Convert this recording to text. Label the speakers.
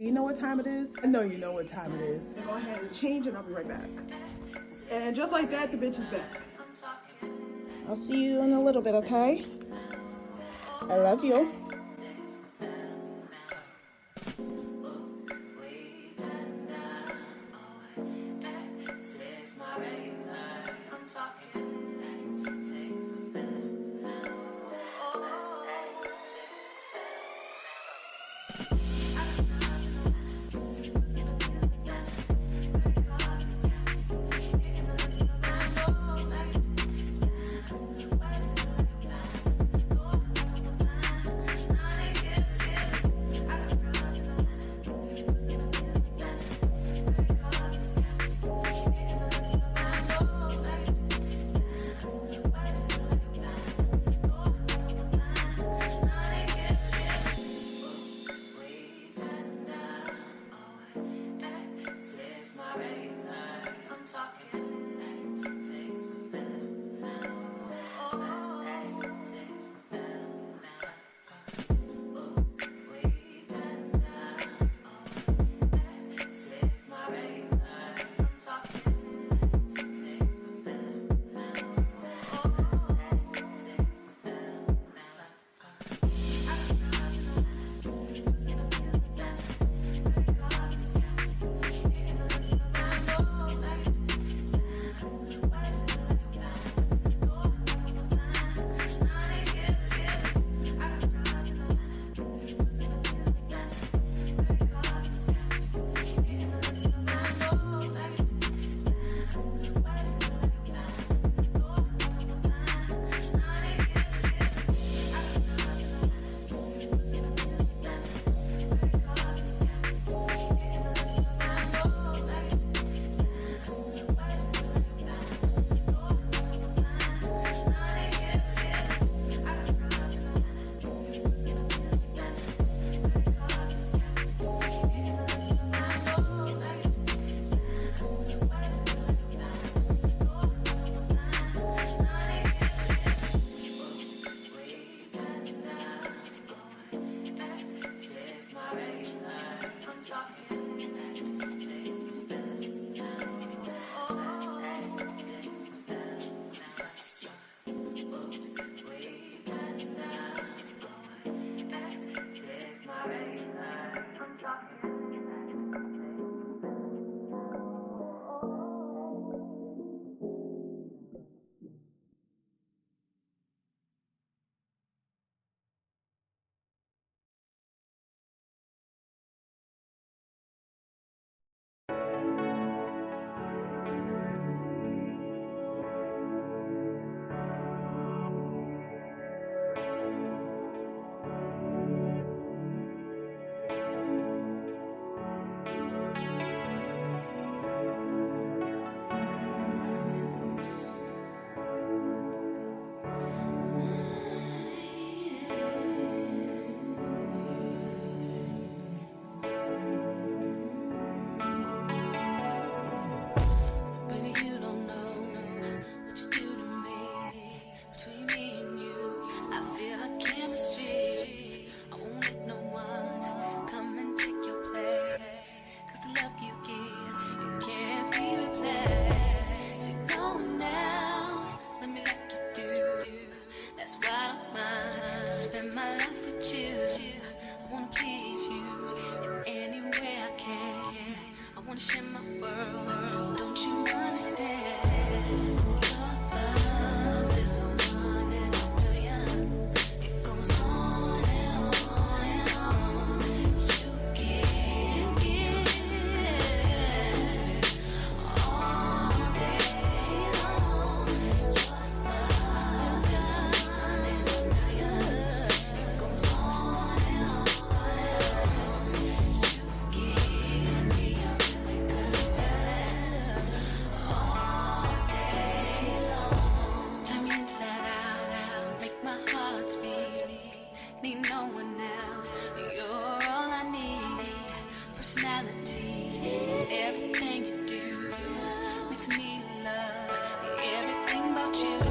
Speaker 1: You know what time it is? I know you know what time it is. Go ahead and change and I'll be right back. And just like that, the bitch is back. I'll see you in a little bit, okay? I love you.
Speaker 2: Share my world, don't you understand? Your love is a 1 in a million. It goes on and on and on. You give all day long. Your love is a 1 in a million. It goes on and on and on. You give me need no one else. You're all I need. Personality, everything you do makes me love everything about you.